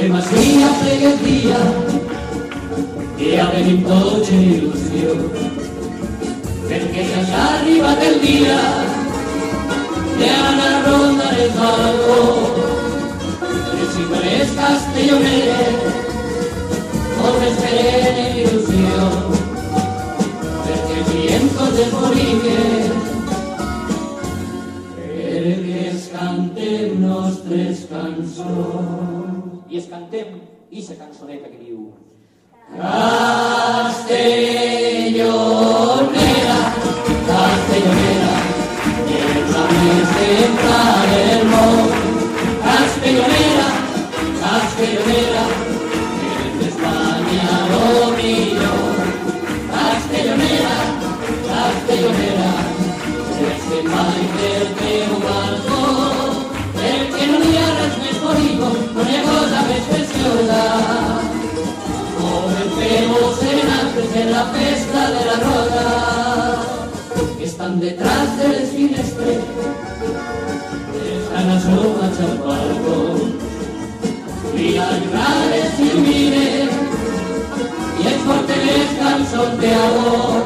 masia freguesia e ha venuto dolce illusione, perché già arriva del dia e alla ronda del palco le cifre castellonere come serene illusione, perché il tiempo del morir que cantem nostres cançons. I es cantem ixa cançoneta que diu: Castellonera, Castellonera, eres la més central del món. Castellonera, Castellonera, eres d'Espanya lo millor. Castellonera, Castellonera, eres el mai del teu balcó, perquè no hi ha res més bonic, no hi ha cosa més preciosa. Come femo serenantes en la festa de la roda, que están detrás de les finestres, están asomas al balcón, y las grades s'il·luminen, i els porten les cançons d'amor.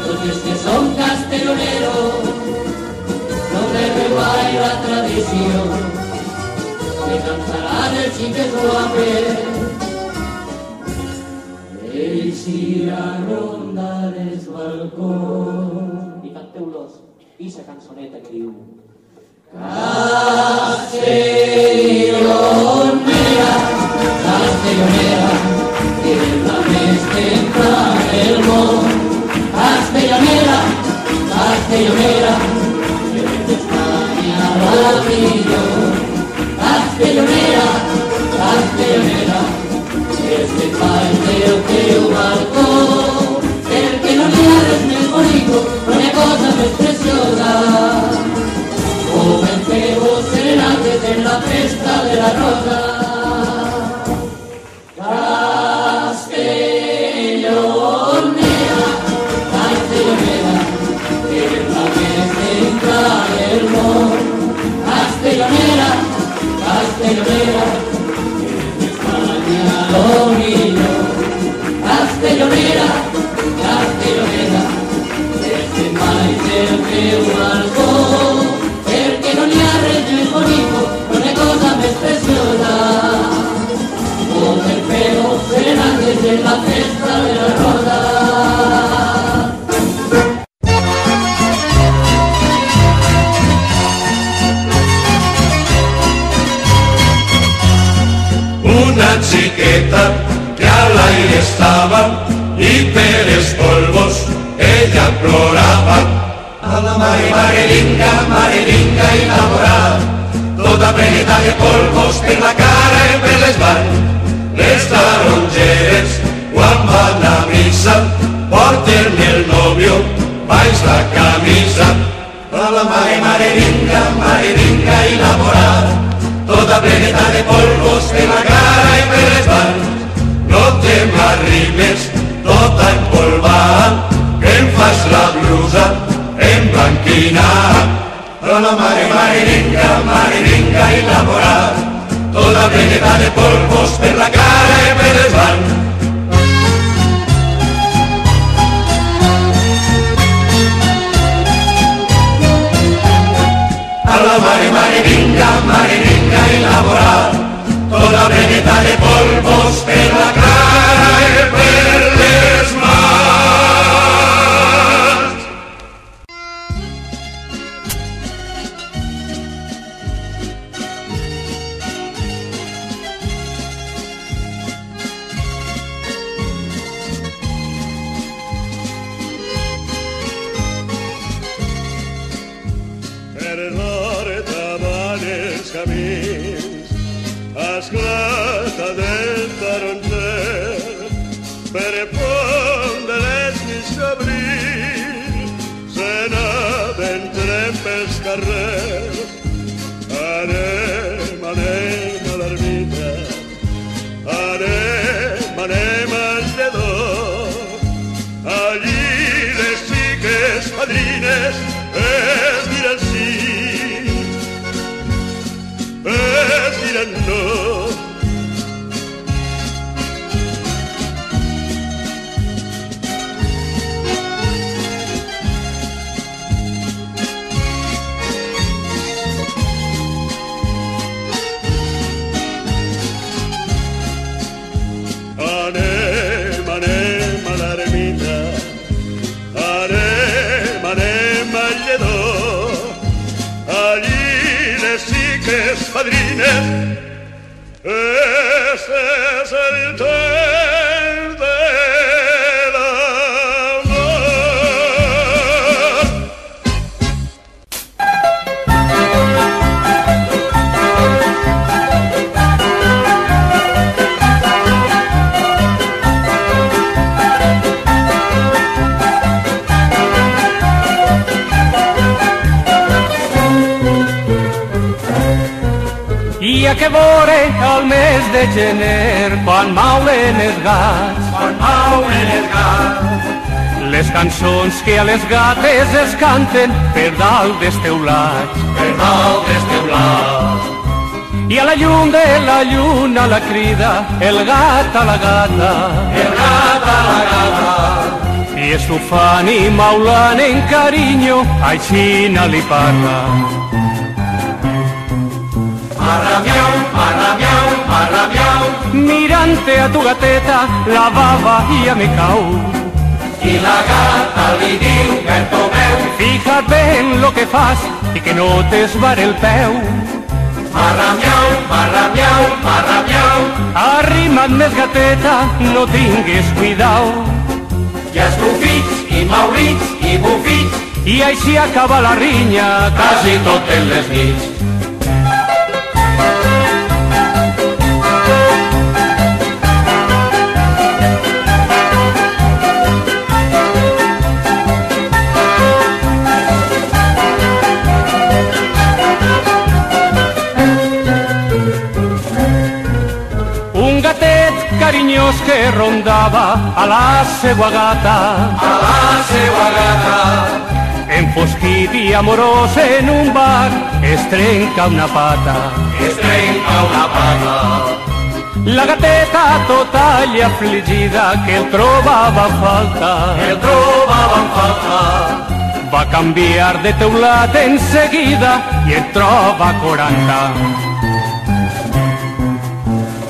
Tots els que són castelloneros no reben mai la tradició que cantaran els xiques guapes. Ells i la ronda dels balcons. I canteu-los ixa cançoneta que diu: Castellonera, Castellonera, eres la més central del món. Castellonera, Castellonera, eres d'Espanya la millor. Castellonera, Castellonera, eres de pal del teu balcó, perquè no hi ha res més bonic, no hi ha cosa més preciosa. Como feu serenantes en la festa de la rosa. Castellonera, Castellonera, eres la més central del món. Castellonera, Castellonera, eres d'Espanya lo millor. Castellonera, Castellonera, eres el mai del teu balcó, perquè no hi ha res més bonic, no hi ha cosa més preciosa. Como el pelo serenantes en la festa de la rosa. Una xiqueta que al aire estava i per els polvos ella plorava. A la marelinga enamorada, tota pleneta de polvos per la cara i per les mans. Les tarongeres quan van a missa porten el novio baix la camisa. A la marelinga enamorada, tota pleneta de polvos per la cara i per les mans. No te m'arrimes tota empolvada, que em fas la blusa emblanquinada. A la marelinga enamorada, tota pleneta de polvos per la cara i per les mans. A la marelinga enamorada, tota pleneta de polvos per la cara i per les mans. Per nord davant els camins, esclata del taronger, per el pont de les nits d'abril, se n'adentrem pels carrers. Anem a l'ermita, anem al lledó, allí les xiques padrines es diran sí, es diran no, Este es el tren del amor. I a què veure al mes de gener, quan maulen els gats, les cançons que a les gates es canten per dalt dels teulats, I a la llum de la lluna la crida el gat a la gata, I estufant I maulant en carinyo, aixina li parla. Mirante a tu gateta, la baba ja me cau. I la gata li diu, Bertomeu, Fija't bé en lo que fas i que no t'esbare el peu. marramiau, marramiau, marramiau, Arrima't més gateta, no tingues cuidao. i estufits, i maurits, i bufits, I així acaba la rinya, quasi totes les nits. un gatet carinyós que rondava a la seua gata, enfosquit I amorós en un bar, es trenca una pata. La gateta tota i afligida que el trobava a falta, va canviar de teulat en seguida I en troba 40.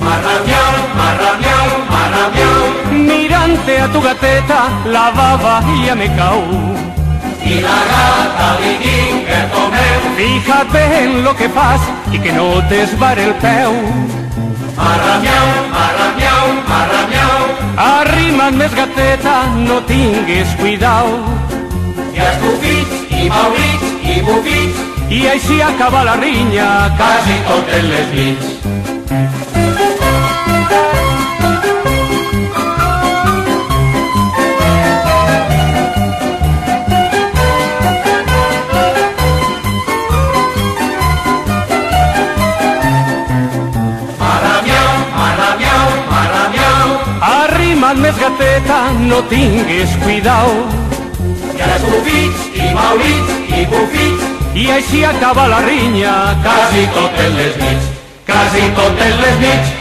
Marramiau, marramiau, marramiau, Mirante a tu gateta, la baba ja me cau. i la gata li diu, Bertomeu, Fija't bé en lo que fas I que no t'esbare el peu. marramiau, marramiau, marramiau, Arrima't més gateta, no tingues cuidao. i estufits, i maurits, i bufits, I així acaba la rinya, quasi totes les nits. Arrima't més gateta, no tingues cuidao. I estufits, i maurits, i bufits, I així acaba la rinya, quasi totes les nits, quasi totes les nits.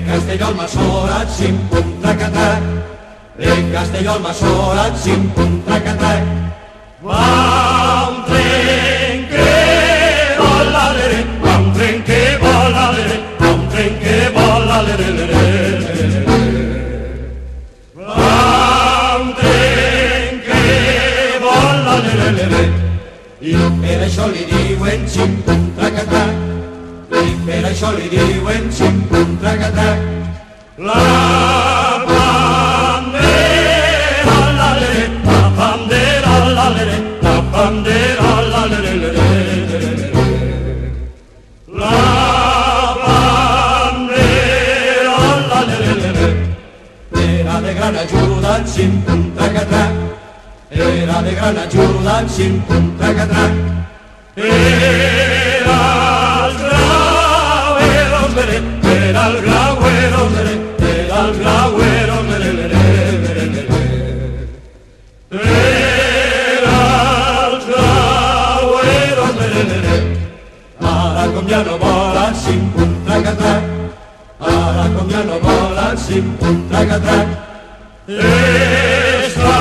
Castelló al Masorat, sim, pum, trac-a-trac. Castelló al Masorat, sim, pum, trac-a-trac. Va un tren que vola, lere, va un tren que vola, lere, va un tren que vola, lere, lere. Va un tren que vola, lere, lere. I per això li diuen sim, pum, trac-a-trac. I per això li diuen sim, pum, trac-a-trac. La bandera, la lere, la bandera, la lere, la bandera, la lere, lere. La bandera, la lere, lere. Era de gran ajuda en sim, pum, trac-a-trac. Era de gran ajuda en sim, pum, trac-a-trac. Era el grauero, lere, era el grauero, lere, era el grauero, lere, lere, lere. Era el grauero, lere, lere. Ara com ja no volen sim, pum, trac-a-trac. Ara com ja no volen sim, pum, trac-a-trac. Està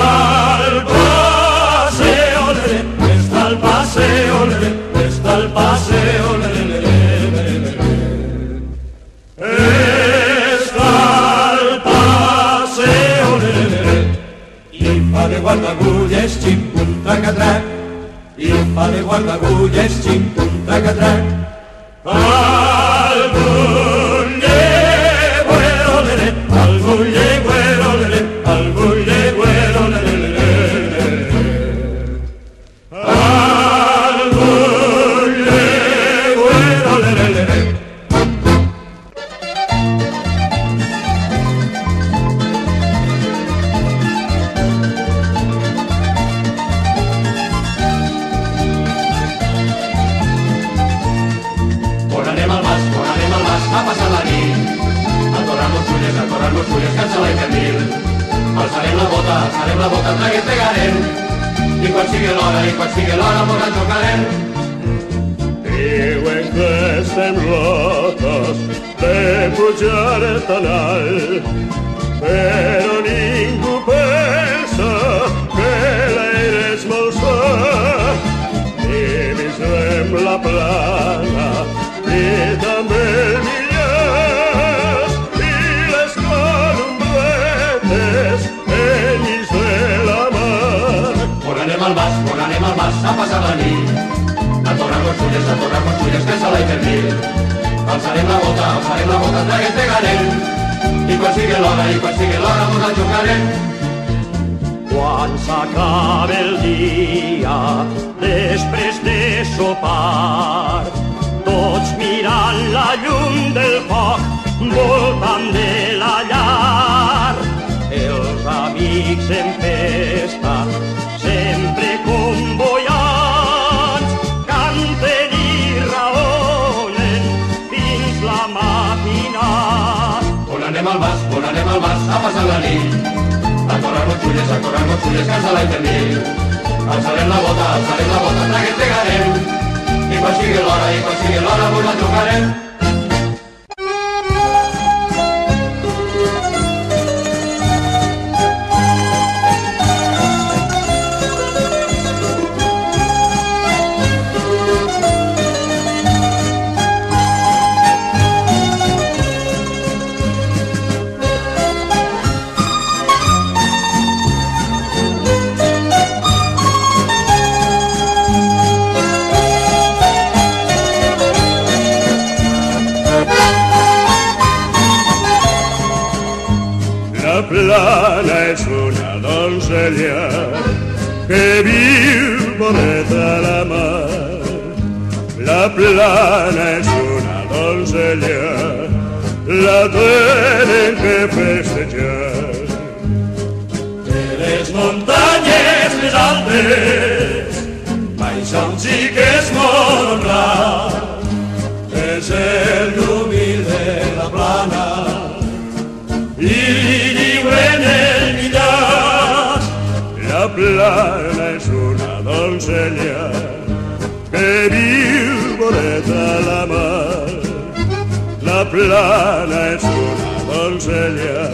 traca-trac, i fa de guardagulles, xim-pum, traca-trac. Algun llegüero, lere, algun llegüero, lere, algun llegüero, lere, alçarem la bota, traguem, i quan sigui l'hora mos en xocarem. Diuen que estem locos de pujar tan alt, però ningú pensa que l'aire és molt sa. I visrem la plana i també el Millàs i les columbretes enmig de la mar. On anem al mas, a passar la nit, a tornar consulles, que se l'ha fet mil. Alçarem la bota, traguem, pegarem, i quan sigui l'hora mos en xocarem. Quan s'acabe el dia, després de sopar, tots mirant la llum del foc, voltant de la llar. Els amics en festa, sempre convoiats, canten i raonen fins la matinada. On anem al mas, a passar la nit, a tornar consulles, que se l'ha fet mil. Alçarem la bota, traguem, pegarem, i quan sigui l'hora mos en xocarem. La plana és una doncella que viu boneta a la mar. La plana és una doncella, la tenen que festejar. De les muntanyes més altes baixa un xiquet molt honrat, és el humil de la plana i li diuen el Millàs. La plana és una doncella que viu boneta a la mar. La plana és una doncella,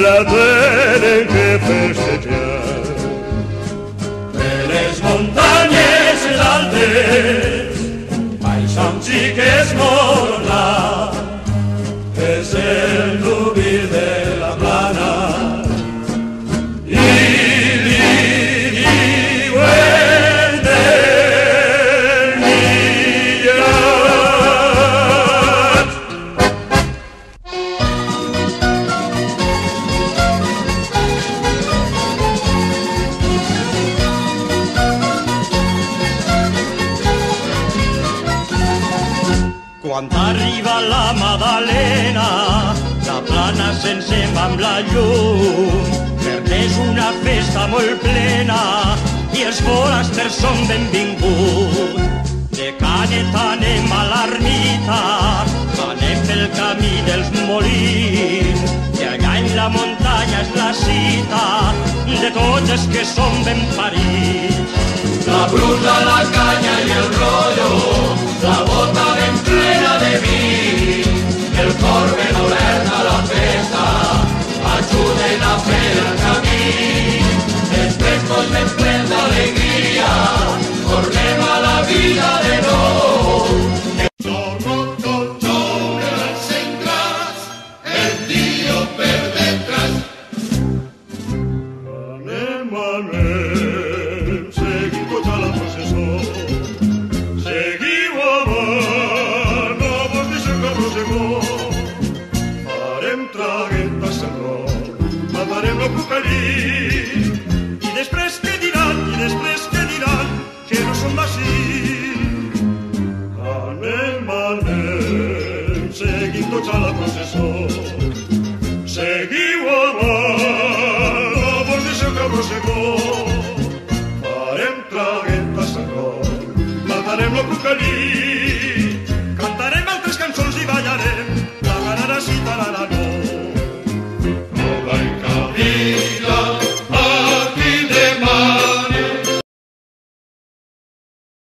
la tenen que festejar. De les muntanyes més altes baixa un xiquet molt honrat, és el nuvi de la plana i li diuen el Millàs. Quan arriba la Madalena, la plana s'encén amb la llum, perquè és una festa molt plena i els forasters són benvinguts. De Canet anem a l'ermita, anem pel camí dels molins, i allà en la muntanya és la cita de tots els que són ben parits. La brusa, la canya i el rollo, la bota ben plena de vi, el cor ben obert a la festa, ajuden a fer el camí. Després tots ben plens d'alegria, tornem a la vida de nou. El tío per detrás. Anem, anem, cançó.